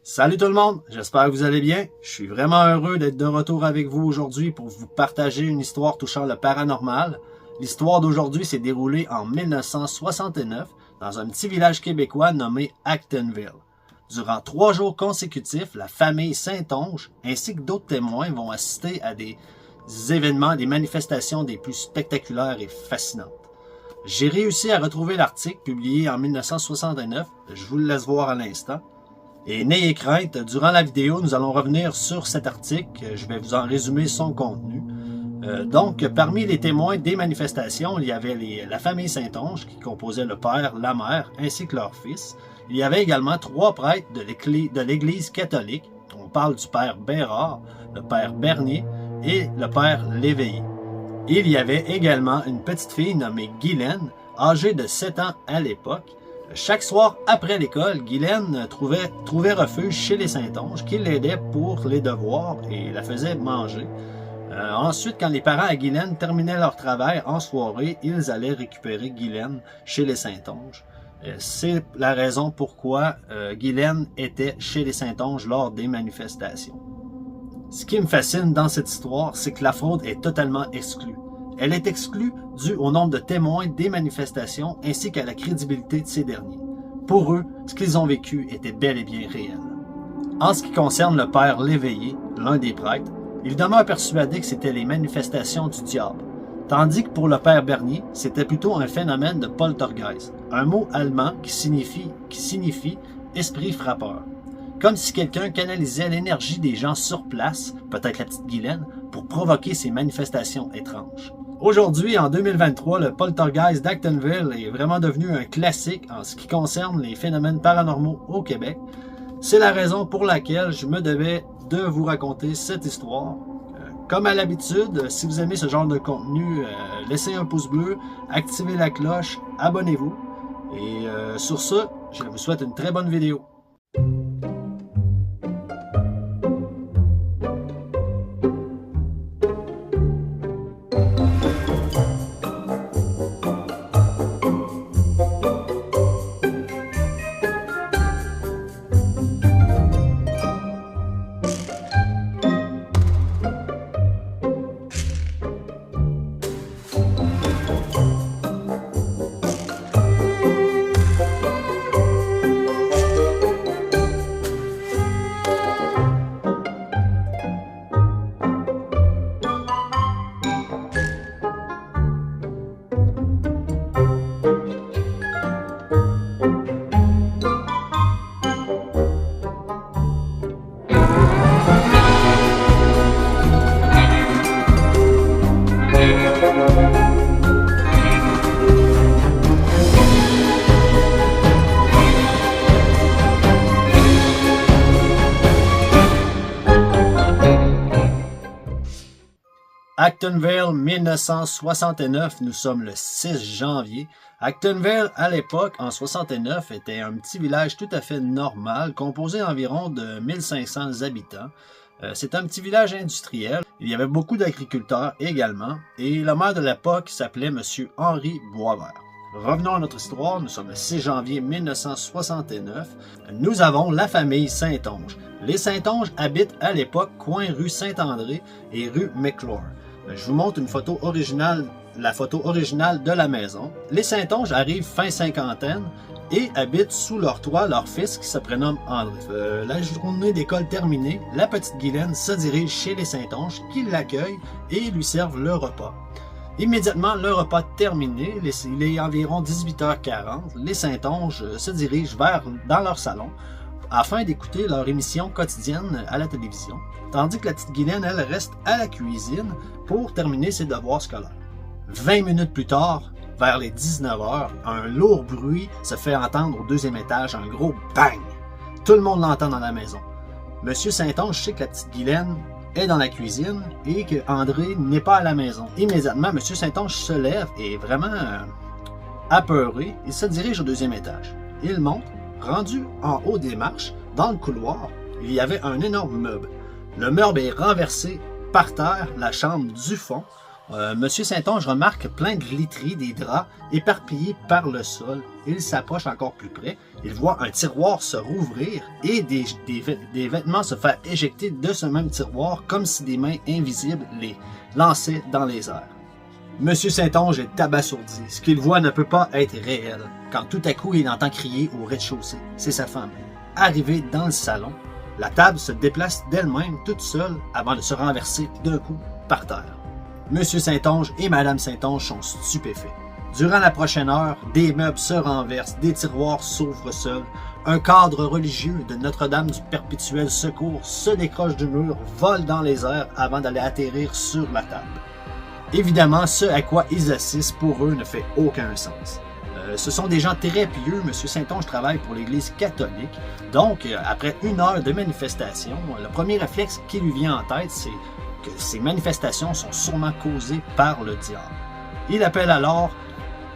Salut tout le monde, j'espère que vous allez bien. Je suis vraiment heureux d'être de retour avec vous aujourd'hui pour vous partager une histoire touchant le paranormal. L'histoire d'aujourd'hui s'est déroulée en 1969 dans un petit village québécois nommé Actonville. Durant 3 jours consécutifs, la famille Saint-Onge ainsi que d'autres témoins vont assister à des événements, des manifestations des plus spectaculaires et fascinantes. J'ai réussi à retrouver l'article publié en 1969, je vous le laisse voir à l'instant. Et n'ayez crainte, durant la vidéo, nous allons revenir sur cet article. Je vais vous en résumer son contenu. Donc, parmi les témoins des manifestations, il y avait la famille Saint-Onge qui composait le père, la mère, ainsi que leur fils. Il y avait également 3 prêtres de l'Église catholique. On parle du père Bérard, le père Bernier et le père Léveillé. Il y avait également une petite fille nommée Guylaine, âgée de 7 ans à l'époque. Chaque soir après l'école, Guylaine trouvait refuge chez les Saint-Onge qui l'aidaient pour les devoirs et la faisaient manger. Ensuite, quand les parents à Guylaine terminaient leur travail en soirée, ils allaient récupérer Guylaine chez les Saint-Onge. C'est la raison pourquoi Guylaine était chez les Saint-Onge lors des manifestations. Ce qui me fascine dans cette histoire, c'est que la fraude est totalement exclue. Elle est exclue due au nombre de témoins des manifestations ainsi qu'à la crédibilité de ces derniers. Pour eux, ce qu'ils ont vécu était bel et bien réel. En ce qui concerne le père Léveillé, l'un des prêtres, il demeure persuadé que c'était les manifestations du diable, tandis que pour le père Bernier, c'était plutôt un phénomène de poltergeist, un mot allemand qui signifie esprit frappeur. Comme si quelqu'un canalisait l'énergie des gens sur place, peut-être la petite Guylaine, pour provoquer ces manifestations étranges. Aujourd'hui, en 2023, le poltergeist d'Actonville est vraiment devenu un classique en ce qui concerne les phénomènes paranormaux au Québec. C'est la raison pour laquelle je me devais de vous raconter cette histoire. Comme à l'habitude, si vous aimez ce genre de contenu, laissez un pouce bleu, activez la cloche, abonnez-vous. Et sur ce, je vous souhaite une très bonne vidéo. Actonville, 1969, nous sommes le 6 janvier. Actonville, à l'époque, en 69, était un petit village tout à fait normal, composé d'environ de 1500 habitants. C'est un petit village industriel. Il y avait beaucoup d'agriculteurs également, et le maire de l'époque s'appelait M. Henri Boisvert. Revenons à notre histoire, nous sommes le 6 janvier 1969. Nous avons la famille Saint-Onge. Les Saint-Onge habitent à l'époque coin rue Saint-André et rue McClure. Je vous montre une photo originale, la photo originale de la maison. Les Saint-Onge arrivent fin cinquantaine et habitent sous leur toit leur fils qui se prénomme André. La journée d'école terminée, la petite Guylaine se dirige chez les Saint-Onge qui l'accueillent et lui servent le repas. Immédiatement, le repas terminé, il est environ 18h40, les Saint-Onge se dirigent dans leur salon afin d'écouter leur émission quotidienne à la télévision, tandis que la petite Guylaine, elle, reste à la cuisine pour terminer ses devoirs scolaires. 20 minutes plus tard, vers les 19h, un lourd bruit se fait entendre au 2e étage, un gros bang! Tout le monde l'entend dans la maison. Monsieur Saint-Onge sait que la petite Guylaine est dans la cuisine et que André n'est pas à la maison. Immédiatement, Monsieur Saint-Onge se lève et vraiment apeuré, il se dirige au 2e étage. Il monte. Rendu en haut des marches, dans le couloir, il y avait un énorme meuble. Le meuble est renversé par terre, la chambre du fond. Monsieur Saint-Onge remarque plein de literies, des draps éparpillés par le sol. Il s'approche encore plus près. Il voit un tiroir se rouvrir et des vêtements se faire éjecter de ce même tiroir comme si des mains invisibles les lançaient dans les airs. Monsieur Saint-Onge est abasourdi. Ce qu'il voit ne peut pas être réel. Quand tout à coup il entend crier au rez-de-chaussée. C'est sa femme. Arrivée dans le salon, la table se déplace d'elle-même toute seule avant de se renverser d'un coup par terre. Monsieur Saint-Onge et Madame Saint-Onge sont stupéfaits. Durant la prochaine heure, des meubles se renversent, des tiroirs s'ouvrent seuls, un cadre religieux de Notre-Dame du Perpétuel Secours se décroche du mur, vole dans les airs avant d'aller atterrir sur la table. Évidemment, ce à quoi ils assistent pour eux ne fait aucun sens. Ce sont des gens très pieux. Monsieur Saint-Onge travaille pour l'Église catholique. Donc, après une heure de manifestation, le premier réflexe qui lui vient en tête, c'est que ces manifestations sont sûrement causées par le diable. Il appelle alors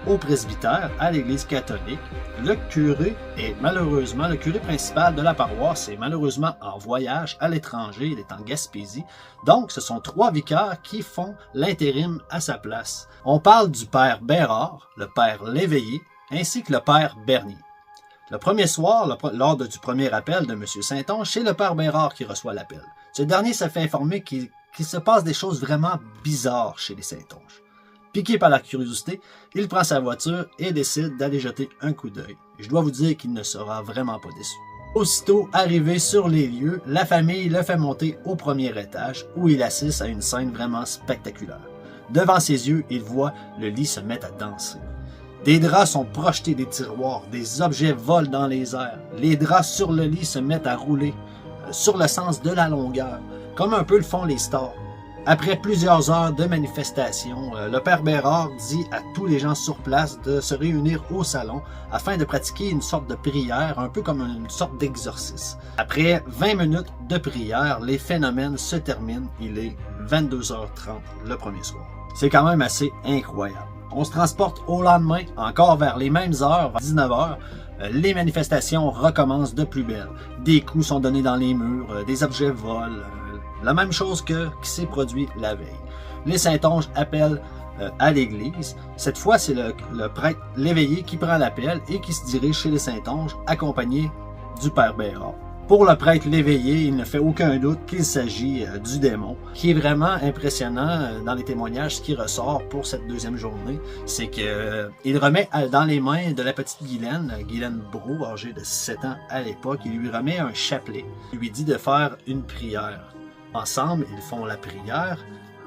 au presbytère, à l'Église catholique. Le curé le curé principal de la paroisse est malheureusement en voyage à l'étranger, il est en Gaspésie. Donc, ce sont 3 vicaires qui font l'intérim à sa place. On parle du père Bérard, le père Léveillé, ainsi que le père Bernier. Le premier soir, lors du premier appel de M. Saint-Onge, c'est le père Bérard qui reçoit l'appel. Ce dernier se fait informer qu'il se passe des choses vraiment bizarres chez les Saint-Onge. Piqué par la curiosité, il prend sa voiture et décide d'aller jeter un coup d'œil. Je dois vous dire qu'il ne sera vraiment pas déçu. Aussitôt arrivé sur les lieux, la famille le fait monter au premier étage où il assiste à une scène vraiment spectaculaire. Devant ses yeux, il voit le lit se mettre à danser. Des draps sont projetés des tiroirs, des objets volent dans les airs. Les draps sur le lit se mettent à rouler sur le sens de la longueur, comme un peu le font les stars. Après plusieurs heures de manifestation, le père Bérard dit à tous les gens sur place de se réunir au salon afin de pratiquer une sorte de prière, un peu comme une sorte d'exorcisme. Après 20 minutes de prière, les phénomènes se terminent. Il est 22h30 le premier soir. C'est quand même assez incroyable. On se transporte au lendemain, encore vers les mêmes heures, vers 19h. Les manifestations recommencent de plus belle. Des coups sont donnés dans les murs, des objets volent. La même chose qui s'est produit la veille. Les Saint-Onge appellent à l'église. Cette fois, c'est le prêtre Léveillé qui prend l'appel et qui se dirige chez les Saint-Onge, accompagné du père Bérard. Pour le prêtre Léveillé, il ne fait aucun doute qu'il s'agit du démon. Ce qui est vraiment impressionnant dans les témoignages, ce qui ressort pour cette deuxième journée, c'est qu'il remet dans les mains de la petite Guylaine Brault, âgée de 7 ans à l'époque, il lui remet un chapelet. Il lui dit de faire une prière. Ensemble, ils font la prière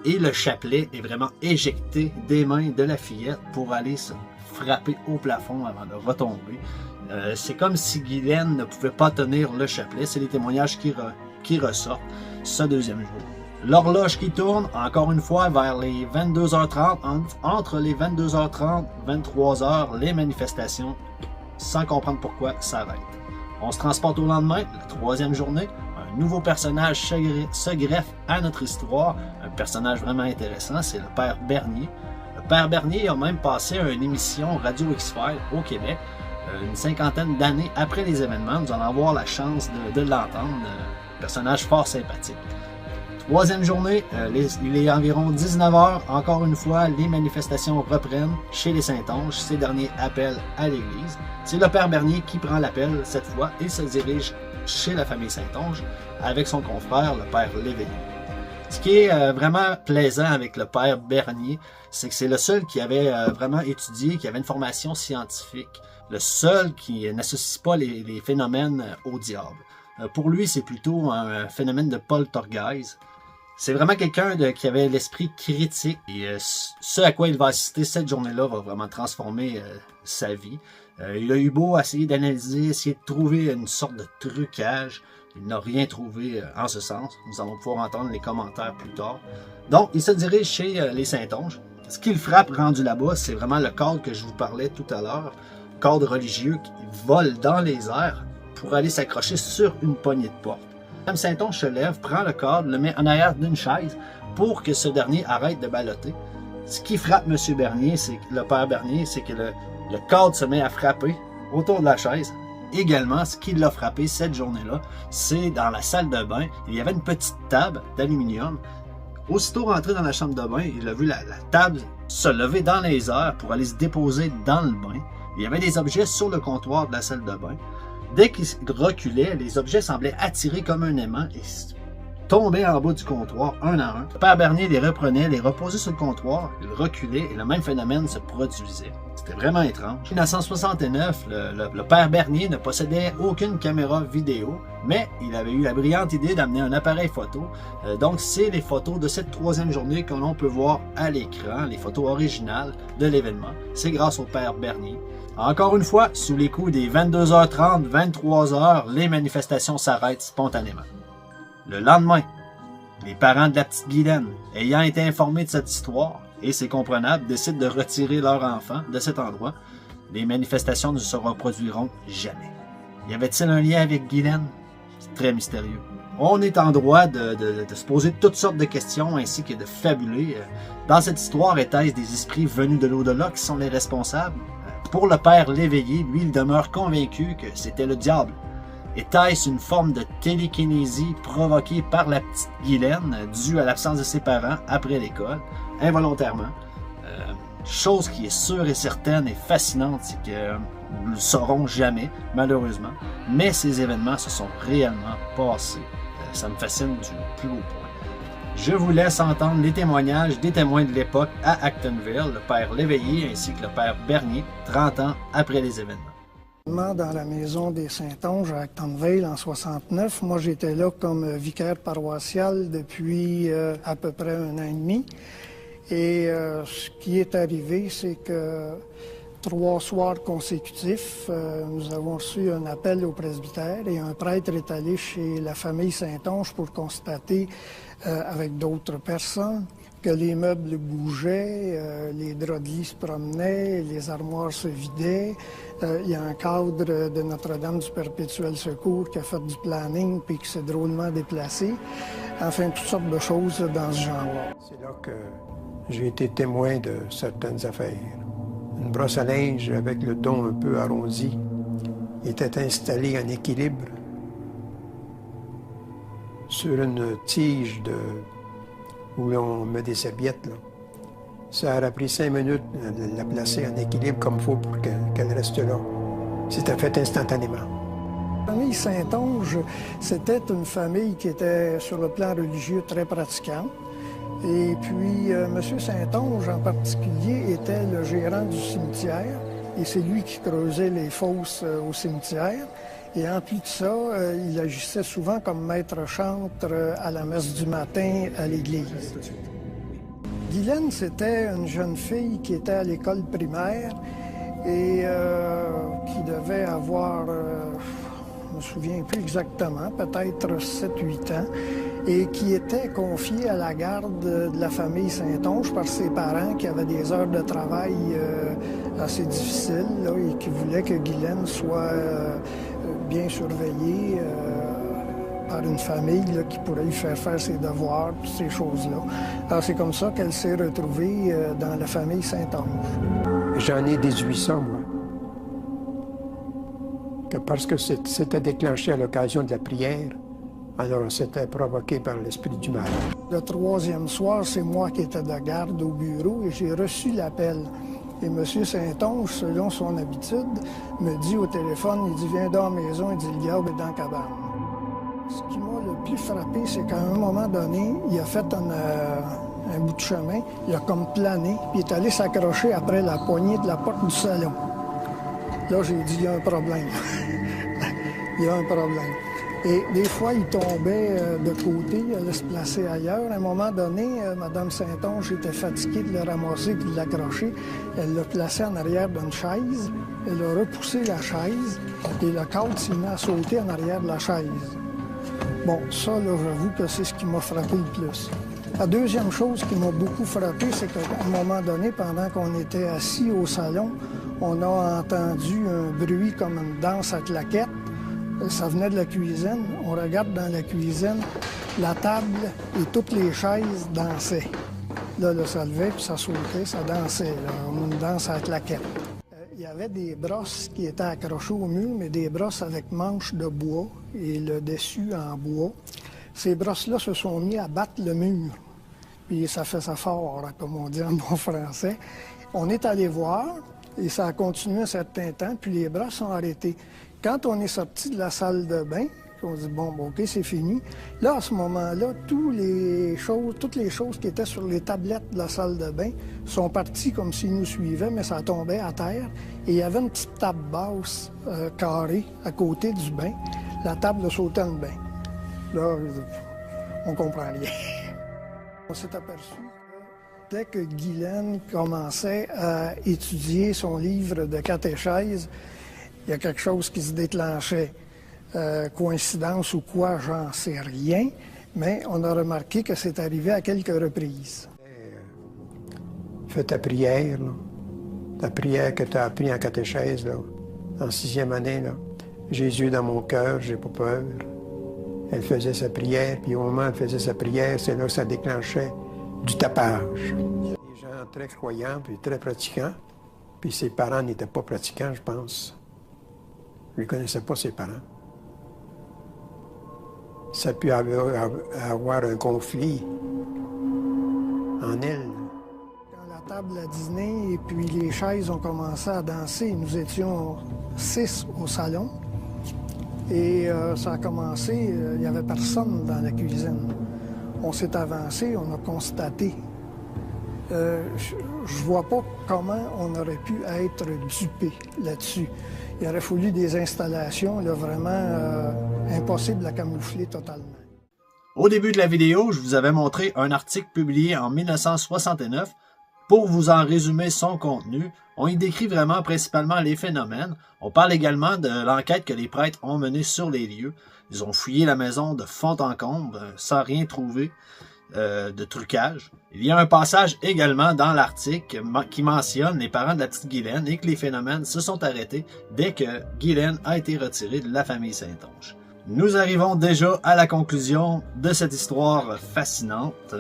et le chapelet est vraiment éjecté des mains de la fillette pour aller se frapper au plafond avant de retomber. C'est comme si Guylaine ne pouvait pas tenir le chapelet. C'est les témoignages qui ressortent ce deuxième jour. L'horloge qui tourne, encore une fois, vers les 22h30. Entre les 22h30 et 23h, les manifestations, sans comprendre pourquoi, s'arrêtent. On se transporte au lendemain, la troisième journée. Un nouveau personnage se greffe à notre histoire. Un personnage vraiment intéressant, c'est le père Bernier. Le père Bernier a même passé une émission Radio X-Files au Québec. Une cinquantaine d'années après les événements, nous allons avoir la chance de l'entendre. Un personnage fort sympathique. Troisième journée, il est environ 19h. Encore une fois, les manifestations reprennent chez les Saint-Onge. Ces derniers appellent à l'église. C'est le père Bernier qui prend l'appel cette fois et se dirige chez la famille Saint-Onge avec son confrère, le père Léveillé. Ce qui est vraiment plaisant avec le père Bernier, c'est que c'est le seul qui avait vraiment étudié, qui avait une formation scientifique. Le seul qui n'associe pas les phénomènes au diable. Pour lui, c'est plutôt un phénomène de poltergeist. C'est vraiment quelqu'un qui avait l'esprit critique. Et ce à quoi il va assister cette journée-là va vraiment transformer sa vie. Il a eu beau essayer d'analyser, essayer de trouver une sorte de trucage. Il n'a rien trouvé en ce sens. Nous allons pouvoir entendre les commentaires plus tard. Donc, il se dirige chez les Saint-Onge. Ce qui le frappe rendu là-bas, c'est vraiment le cadre que je vous parlais tout à l'heure. Cadre religieux qui vole dans les airs pour aller s'accrocher sur une poignée de porte. Madame Saint-Onge se lève, prend le cadre, le met en arrière d'une chaise pour que ce dernier arrête de balloter. Ce qui frappe M. Bernier, le père Bernier, c'est que le cadre se met à frapper autour de la chaise. Également, ce qui l'a frappé cette journée-là, c'est dans la salle de bain, il y avait une petite table d'aluminium Aussitôt rentré dans la chambre de bain, il a vu la table se lever dans les airs pour aller se déposer dans le bain. Il y avait des objets sur le comptoir de la salle de bain. Dès qu'il reculait, les objets semblaient attirés comme un aimant et tombaient en bas du comptoir, un à un. Le père Bernier les reprenait, les reposait sur le comptoir, il reculait et le même phénomène se produisait. C'était vraiment étrange. En 1969, le père Bernier ne possédait aucune caméra vidéo, mais il avait eu la brillante idée d'amener un appareil photo. Donc, c'est les photos de cette troisième journée que l'on peut voir à l'écran, les photos originales de l'événement. C'est grâce au père Bernier. Encore une fois, sous les coups des 22h30, 23h, les manifestations s'arrêtent spontanément. Le lendemain, les parents de la petite Guylaine, ayant été informés de cette histoire, et c'est comprenable, décident de retirer leur enfant de cet endroit. Les manifestations ne se reproduiront jamais. Y avait-il un lien avec Guylaine? C'est très mystérieux. On est en droit de se poser toutes sortes de questions ainsi que de fabuler. Dans cette histoire, était-ce des esprits venus de l'au-delà qui sont les responsables? Pour le père l'éveillé, lui, il demeure convaincu que c'était le diable. Était-ce une forme de télékinésie provoquée par la petite Guylaine due à l'absence de ses parents après l'école, involontairement? Chose qui est sûre et certaine et fascinante, c'est que nous ne le saurons jamais, malheureusement, mais ces événements se sont réellement passés. Ça me fascine du plus haut point. Je vous laisse entendre les témoignages des témoins de l'époque à Actonville, le père Léveillé ainsi que le père Bernier, 30 ans après les événements. Dans la maison des Saint-Onge à Actonville en 69. Moi, j'étais là comme vicaire paroissial depuis à peu près 1 an et demi. Et ce qui est arrivé, c'est que 3 soirs consécutifs, nous avons reçu un appel au presbytère et un prêtre est allé chez la famille Saint-Onge pour constater, avec d'autres personnes, que les meubles bougeaient, les draps de lit se promenaient, les armoires se vidaient. Il y a un cadre de Notre-Dame du Perpétuel Secours qui a fait du planning puis qui s'est drôlement déplacé. Enfin, toutes sortes de choses dans ce genre-là. C'est là que j'ai été témoin de certaines affaires. Une brosse à linge avec le dos un peu arrondi était installée en équilibre sur une tige où on met des serviettes. Là. Ça aurait pris 5 minutes de la placer en équilibre comme il faut pour qu'elle reste là. C'était fait instantanément. La famille Saint-Onge, c'était une famille qui était sur le plan religieux très pratiquante. Et puis, M. Saint-Onge en particulier était le gérant du cimetière et c'est lui qui creusait les fosses au cimetière. Et en plus de ça, il agissait souvent comme maître chantre à la messe du matin à l'église. Guylaine, c'était une jeune fille qui était à l'école primaire et qui devait avoir, je ne me souviens plus exactement, peut-être 7-8 ans, et qui était confiée à la garde de la famille Saint-Onge par ses parents qui avaient des heures de travail assez difficiles là, et qui voulaient que Guylaine soit bien surveillée par une famille là, qui pourrait lui faire ses devoirs, ces choses-là. Alors c'est comme ça qu'elle s'est retrouvée dans la famille Saint-Onge. J'en ai déduit ça, moi. Que parce que c'était déclenché à l'occasion de la prière, alors c'était provoqué par l'esprit du mal. Le 3e soir, c'est moi qui étais de garde au bureau et j'ai reçu l'appel. Et M. Saint-Onge, selon son habitude, me dit au téléphone, il dit « Viens dans la maison », il dit « Le diable est dans la cabane ». Ce qui m'a le plus frappé, c'est qu'à un moment donné, il a fait un bout de chemin, il a comme plané, puis il est allé s'accrocher après la poignée de la porte du salon. Là, j'ai dit « Il y a un problème. Il y a un problème ». Et des fois, il tombait de côté, il allait se placer ailleurs. À un moment donné, Mme Saint-Onge était fatiguée de le ramasser et de l'accrocher. Elle l'a placé en arrière d'une chaise. Elle a repoussé la chaise et le cadre s'est mis à sauter en arrière de la chaise. Bon, ça, là, j'avoue que c'est ce qui m'a frappé le plus. La deuxième chose qui m'a beaucoup frappé, c'est qu'à un moment donné, pendant qu'on était assis au salon, on a entendu un bruit comme une danse à claquettes. Ça venait de la cuisine. On regarde dans la cuisine, la table et toutes les chaises dansaient. Là, ça levait, puis ça sautait, ça dansait. Là, une danse à la claquette. Il y avait des brosses qui étaient accrochées au mur, mais des brosses avec manches de bois et le dessus en bois. Ces brosses-là se sont mis à battre le mur. puis ça fait ça fort, comme on dit en bon français. On est allé voir, et ça a continué un certain temps, puis les bras sont arrêtés. Quand on est sorti de la salle de bain, on dit, bon, OK, c'est fini. Là, à ce moment-là, toutes les choses qui étaient sur les tablettes de la salle de bain sont parties comme s'ils nous suivaient, mais ça tombait à terre. Et il y avait une petite table basse, carrée, à côté du bain. La table sautait dans le bain. Là, on comprend rien. On s'est aperçu que dès que Guylaine commençait à étudier son livre de catéchèse, il y a quelque chose qui se déclenchait. Coïncidence ou quoi, j'en sais rien, mais on a remarqué que c'est arrivé à quelques reprises. Fais ta prière, là. Ta prière que tu as appris en catéchèse, là, en 6e année. Là. Jésus dans mon cœur, j'ai pas peur. Elle faisait sa prière, puis au moment où elle faisait sa prière, c'est là que ça déclenchait du tapage. Des gens très croyants, puis très pratiquants, puis ses parents n'étaient pas pratiquants, je pense. Je ne connaissais pas ses parents. Ça a pu avoir un conflit en elle. Quand la table a dîné et puis les chaises ont commencé à danser, nous étions 6 au salon. Et ça a commencé, il n'y avait personne dans la cuisine. On s'est avancé, on a constaté. Je vois pas comment on aurait pu être dupé là-dessus. Il aurait fallu des installations là, vraiment impossibles à camoufler totalement. Au début de la vidéo, je vous avais montré un article publié en 1969. Pour vous en résumer son contenu, on y décrit vraiment principalement les phénomènes. On parle également de l'enquête que les prêtres ont menée sur les lieux. Ils ont fouillé la maison de fond en comble sans rien trouver de trucage. Il y a un passage également dans l'article qui mentionne les parents de la petite Guylaine et que les phénomènes se sont arrêtés dès que Guylaine a été retirée de la famille Saint-Onge. Nous arrivons déjà à la conclusion de cette histoire fascinante.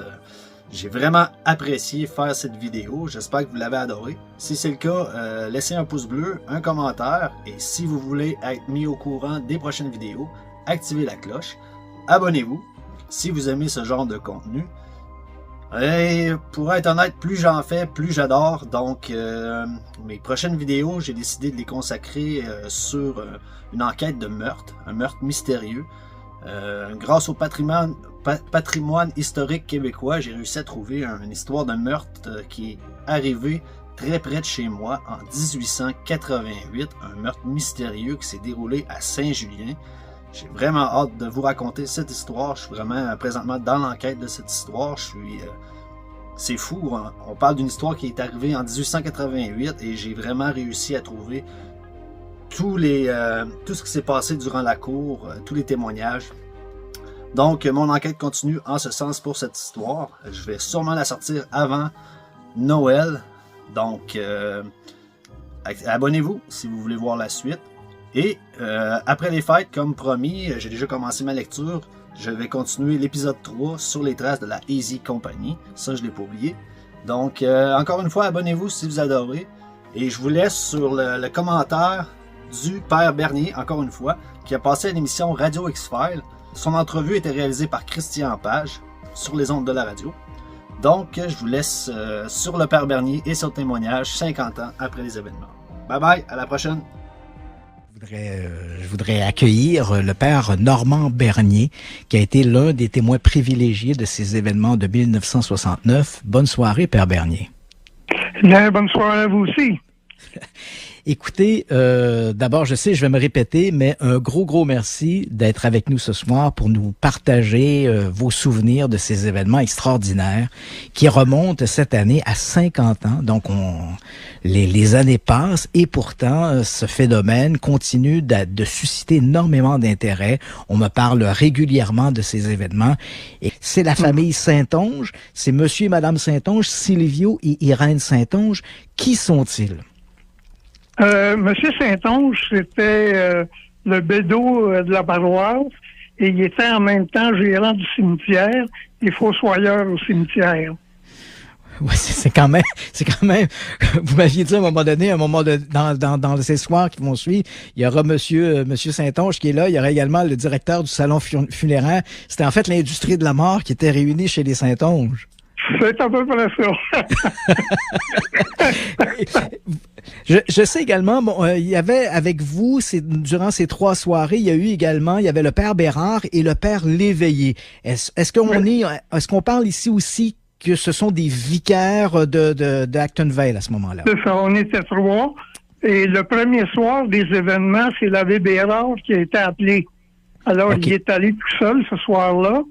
J'ai vraiment apprécié faire cette vidéo. J'espère que vous l'avez adoré. Si c'est le cas, laissez un pouce bleu, un commentaire. Et si vous voulez être mis au courant des prochaines vidéos, activez la cloche. Abonnez-vous si vous aimez ce genre de contenu. Et pour être honnête, plus j'en fais, plus j'adore. Donc, mes prochaines vidéos, j'ai décidé de les consacrer sur une enquête de meurtre, un meurtre mystérieux. Grâce au patrimoine historique québécois, j'ai réussi à trouver une histoire de meurtre qui est arrivée très près de chez moi en 1888. Un meurtre mystérieux qui s'est déroulé à Saint-Julien. J'ai vraiment hâte de vous raconter cette histoire. Je suis vraiment présentement dans l'enquête de cette histoire. C'est fou, hein? On parle d'une histoire qui est arrivée en 1888 et j'ai vraiment réussi à trouver tout ce qui s'est passé durant la cour, tous les témoignages. Donc, mon enquête continue en ce sens pour cette histoire. Je vais sûrement la sortir avant Noël. Donc, abonnez-vous si vous voulez voir la suite. Et après les fêtes, comme promis, j'ai déjà commencé ma lecture. Je vais continuer l'épisode 3 sur les traces de la Easy Company. Ça, je ne l'ai pas oublié. Donc, encore une fois, abonnez-vous si vous adorez. Et je vous laisse sur le commentaire du Père Bernier, encore une fois, qui a passé à l'émission Radio X-Files. Son entrevue était réalisée par Christian Page sur les ondes de la radio. Donc, je vous laisse sur le Père Bernier et son témoignage 50 ans après les événements. Bye bye, à la prochaine! Je voudrais accueillir le père Normand Bernier, qui a été l'un des témoins privilégiés de ces événements de 1969. Bonne soirée, père Bernier. Bien, bonne soirée à vous aussi. Écoutez, d'abord, je sais, je vais me répéter, mais un gros merci d'être avec nous ce soir pour nous partager vos souvenirs de ces événements extraordinaires qui remontent cette année à 50 ans. Donc, les années passent et pourtant, ce phénomène continue de susciter énormément d'intérêt. On me parle régulièrement de ces événements. Et c'est la famille Saint-Onge, c'est monsieur et madame Saint-Onge, Silvio et Irène Saint-Onge. Qui sont-ils? Monsieur Saint-Onge, c'était le bédo de la paroisse et il était en même temps gérant du cimetière et fossoyeur au cimetière. Ouais, c'est quand même, vous m'aviez dit à un moment donné, dans ces soirs qui vont suivre, il y aura monsieur Saint-Onge qui est là, il y aura également le directeur du salon funéraire. C'était en fait l'industrie de la mort qui était réunie chez les Saint-Onge. C'est à peu près ça. Je sais également, il y avait avec vous, durant ces 3 soirées, il y avait le père Bérard et le père Léveillé. Est-ce qu'on parle ici aussi que ce sont des vicaires d'Acton Vale à ce moment-là? C'est ça, on était 3. Et le premier soir des événements, c'est l'abbé Bérard qui a été appelé. Alors, Okay. Il est allé tout seul ce soir-là.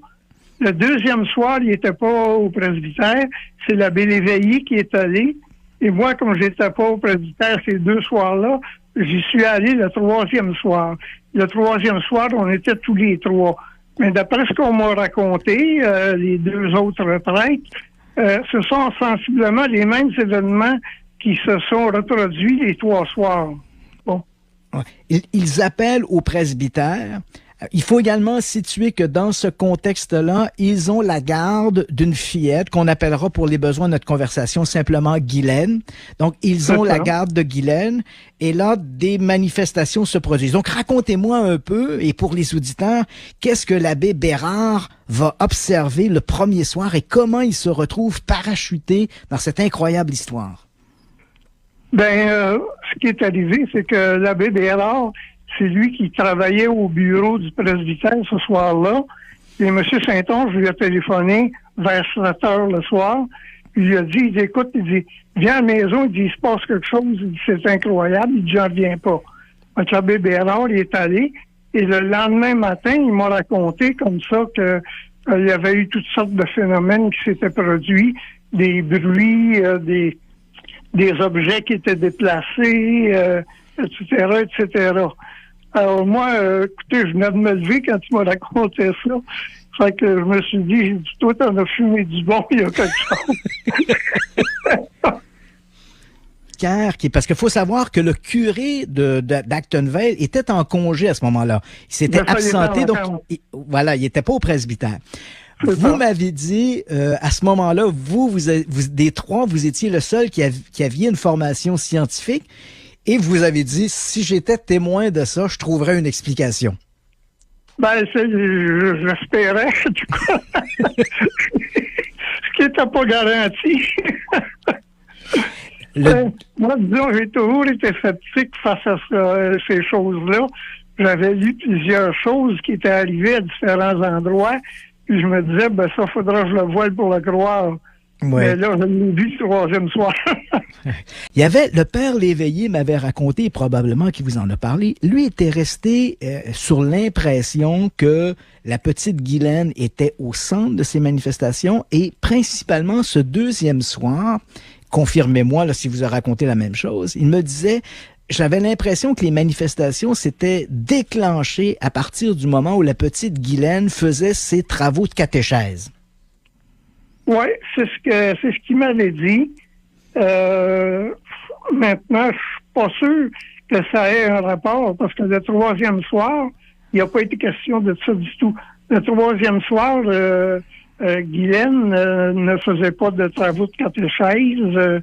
Le deuxième soir, il n'était pas au presbytère. C'est l'abbé Léveillé qui est allé. Et moi, comme j'étais pas au presbytère ces 2 soirs-là, j'y suis allé le 3e soir. Le 3e soir, on était tous les 3. Mais d'après ce qu'on m'a raconté, les 2 autres prêtres, ce sont sensiblement les mêmes événements qui se sont reproduits les 3 soirs. Bon. Ils appellent au presbytère. Il faut également situer que dans ce contexte-là, ils ont la garde d'une fillette qu'on appellera pour les besoins de notre conversation simplement Guylaine. Donc, ils ont la garde de Guylaine et là, des manifestations se produisent. Donc, racontez-moi un peu, et pour les auditeurs, qu'est-ce que l'abbé Bérard va observer le premier soir et comment il se retrouve parachuté dans cette incroyable histoire? Ce qui est arrivé, c'est que l'abbé Bérard, c'est lui qui travaillait au bureau du presbytère ce soir-là. Et M. Saint-Onge lui a téléphoné vers 7 heures le soir. Il lui a dit, écoute, viens à la maison, il dit, il se passe quelque chose, il dit, c'est incroyable, il dit, j'en viens pas. Donc, l'abbé Bérard, il est allé, et le lendemain matin, il m'a raconté comme ça que il y avait eu toutes sortes de phénomènes qui s'étaient produits, des bruits, des objets qui étaient déplacés, etc., etc. Alors moi, écoutez, je venais de me lever quand tu m'as raconté ça. Fait que je me suis dit, toi, t'en as fumé du bon, il y a quelque chose. Parce qu'il faut savoir que le curé d'Acton Vale était en congé à ce moment-là. Il s'était absenté, donc il n'était pas au presbytère. Vous m'avez dit, à ce moment-là, vous des 3, vous étiez le seul qui aviez une formation scientifique. Et vous avez dit, si j'étais témoin de ça, je trouverais une explication. J'espérais, du coup. Ce qui n'était pas garanti. Moi, disons, j'ai toujours été sceptique face à ces choses-là. J'avais lu plusieurs choses qui étaient arrivées à différents endroits. Puis je me disais, ça, faudra que je le voie pour le croire. Ouais. Mais là, je l'ai vu le 3e soir. Il y avait, le père Léveillé m'avait raconté, probablement qu'il vous en a parlé, lui était resté sur l'impression que la petite Guylaine était au centre de ces manifestations et principalement ce 2e soir, confirmez-moi là, si vous a raconté la même chose, il me disait, j'avais l'impression que les manifestations s'étaient déclenchées à partir du moment où la petite Guylaine faisait ses travaux de catéchèse. Oui, c'est ce qu'il m'avait dit. Maintenant, je suis pas sûr que ça ait un rapport, parce que le 3e soir, il n'y a pas été question de ça du tout. Le 3e soir, Guylaine ne faisait pas de travaux de catéchèse.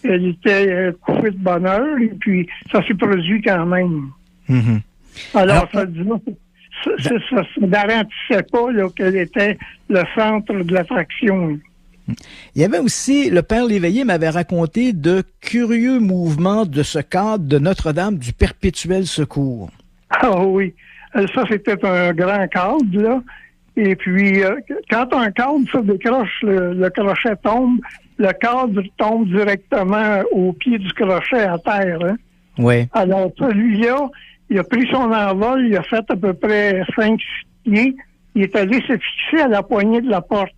Elle était couchée de bonne heure, et puis ça s'est produit quand même. Mm-hmm. Alors, ça ne garantissait pas là, qu'elle était le centre de l'attraction. Il y avait aussi, le père Léveillé m'avait raconté de curieux mouvements de ce cadre de Notre-Dame du Perpétuel Secours. Ah oui, ça c'était un grand cadre, là. Et puis, quand un cadre se décroche, le crochet tombe, le cadre tombe directement au pied du crochet à terre. Hein? Oui. Alors, celui-là, il a pris son envol, il a fait à peu près 5-6 pieds, il est allé se fixer à la poignée de la porte.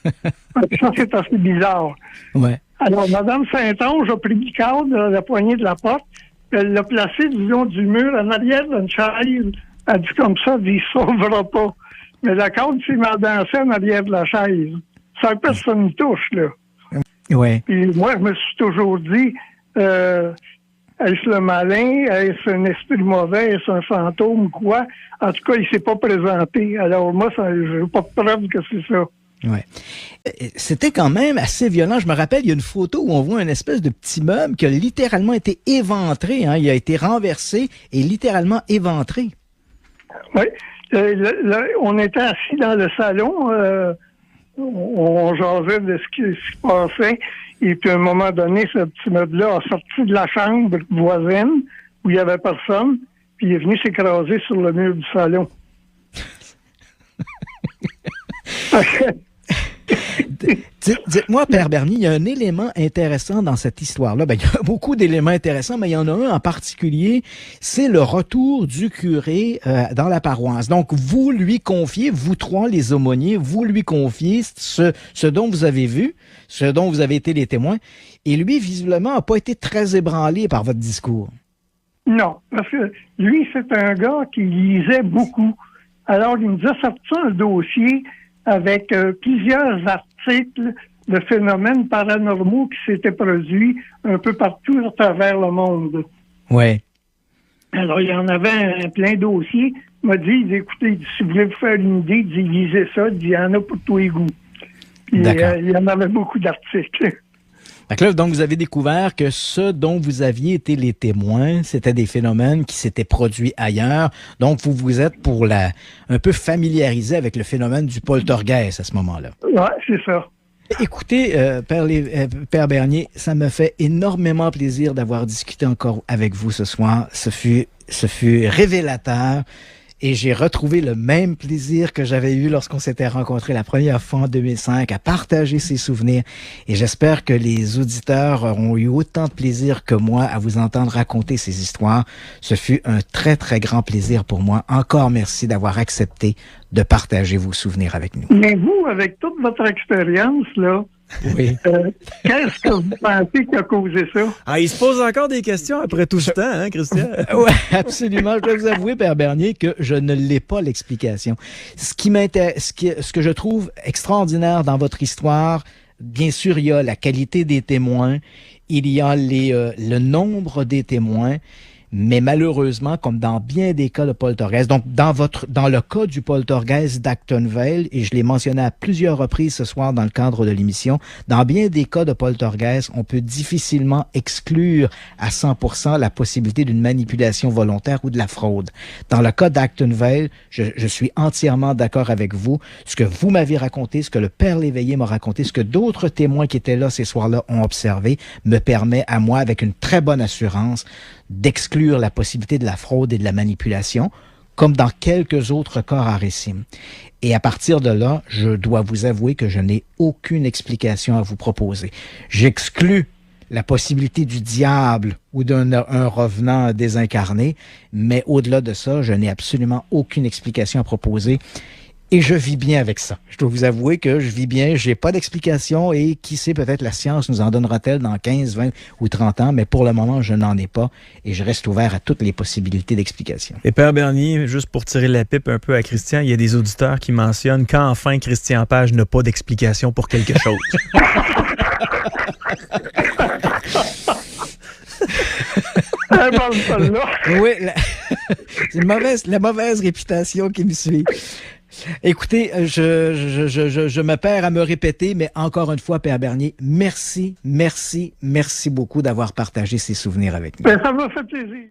Ça, c'est assez bizarre. Ouais. Alors, Mme Saint-Onge a pris le cadre à la poignée de la porte, elle l'a placé du long du mur en arrière d'une chaise. Elle dit comme ça, il ne sauvera pas. Mais la corde s'est mal dansée en arrière de la chaise. Ça personne ne touche, là. Ouais. Puis moi, je me suis toujours dit, est-ce le malin? Est-ce un esprit mauvais? Est-ce un fantôme? Quoi? En tout cas, il ne s'est pas présenté. Alors moi, je n'ai pas de preuve que c'est ça. Ouais. C'était quand même assez violent. Je me rappelle, il y a une photo où on voit une espèce de petit meuble qui a littéralement été éventré. Hein. Il a été renversé et littéralement éventré. Oui. On était assis dans le salon on jasait de ce qui se passait. Et puis, à un moment donné, ce petit meuble-là a sorti de la chambre voisine où il n'y avait personne, puis il est venu s'écraser sur le mur du salon. Dites-moi, Père Bernier, il y a un élément intéressant dans cette histoire-là. Ben, il y a beaucoup d'éléments intéressants, mais il y en a un en particulier, c'est le retour du curé dans la paroisse. Donc, vous lui confiez, vous trois, les aumôniers, vous lui confiez ce dont vous avez vu, ce dont vous avez été les témoins, et lui, visiblement, n'a pas été très ébranlé par votre discours. Non, parce que lui, c'est un gars qui lisait beaucoup. Alors, il nous a sorti un dossier avec plusieurs articles de phénomènes paranormaux qui s'étaient produits un peu partout à travers le monde. Ouais. Alors, il y en avait un plein dossier. Il m'a dit, écoutez, si vous voulez vous faire une idée, il dit, lisez ça, il y en a pour tous les goûts. Puis, il y en avait beaucoup d'articles. Fait que là, donc, vous avez découvert que ce dont vous aviez été les témoins, c'était des phénomènes qui s'étaient produits ailleurs. Donc, vous vous êtes un peu familiarisé avec le phénomène du poltergeist à ce moment-là. Oui, c'est ça. Écoutez, Père Bernier, ça me fait énormément plaisir d'avoir discuté encore avec vous ce soir. Ce fut révélateur. Et j'ai retrouvé le même plaisir que j'avais eu lorsqu'on s'était rencontrés la première fois en 2005 à partager ces souvenirs. Et j'espère que les auditeurs auront eu autant de plaisir que moi à vous entendre raconter ces histoires. Ce fut un très, très grand plaisir pour moi. Encore merci d'avoir accepté de partager vos souvenirs avec nous. Mais vous, avec toute votre expérience, là, oui. Qu'est-ce que vous pensez qui a causé ça? Ah, il se pose encore des questions après tout ce temps, hein, Christian? Oui, absolument. Je dois vous avouer, Père Bernier, que je ne l'ai pas l'explication. Ce que je trouve extraordinaire dans votre histoire, bien sûr, il y a la qualité des témoins, il y a le nombre des témoins, mais malheureusement, comme dans bien des cas de poltergeist, donc dans le cas du poltergeist d'Acton Vale, et je l'ai mentionné à plusieurs reprises ce soir dans le cadre de l'émission, dans bien des cas de poltergeist, on peut difficilement exclure à 100% la possibilité d'une manipulation volontaire ou de la fraude. Dans le cas d'Acton Vale, je suis entièrement d'accord avec vous. Ce que vous m'avez raconté, ce que le Père Léveillé m'a raconté, ce que d'autres témoins qui étaient là ces soirs-là ont observé, me permet à moi, avec une très bonne assurance, d'exclure la possibilité de la fraude et de la manipulation, comme dans quelques autres cas rarissimes. Et à partir de là, je dois vous avouer que je n'ai aucune explication à vous proposer. J'exclus la possibilité du diable ou d'un revenant désincarné, mais au-delà de ça, je n'ai absolument aucune explication à proposer. Et je vis bien avec ça. Je dois vous avouer que je vis bien, j'ai pas d'explication et qui sait, peut-être la science nous en donnera-t-elle dans 15, 20 ou 30 ans, mais pour le moment, je n'en ai pas et je reste ouvert à toutes les possibilités d'explication. Et Père Bernier, juste pour tirer la pipe un peu à Christian, il y a des auditeurs qui mentionnent qu'enfin Christian Page n'a pas d'explication pour quelque chose. Oui, c'est la mauvaise réputation qui me suit. Écoutez, je me perds à me répéter, mais encore une fois, Père Bernier, merci beaucoup d'avoir partagé ces souvenirs avec nous. Ça m'a fait plaisir.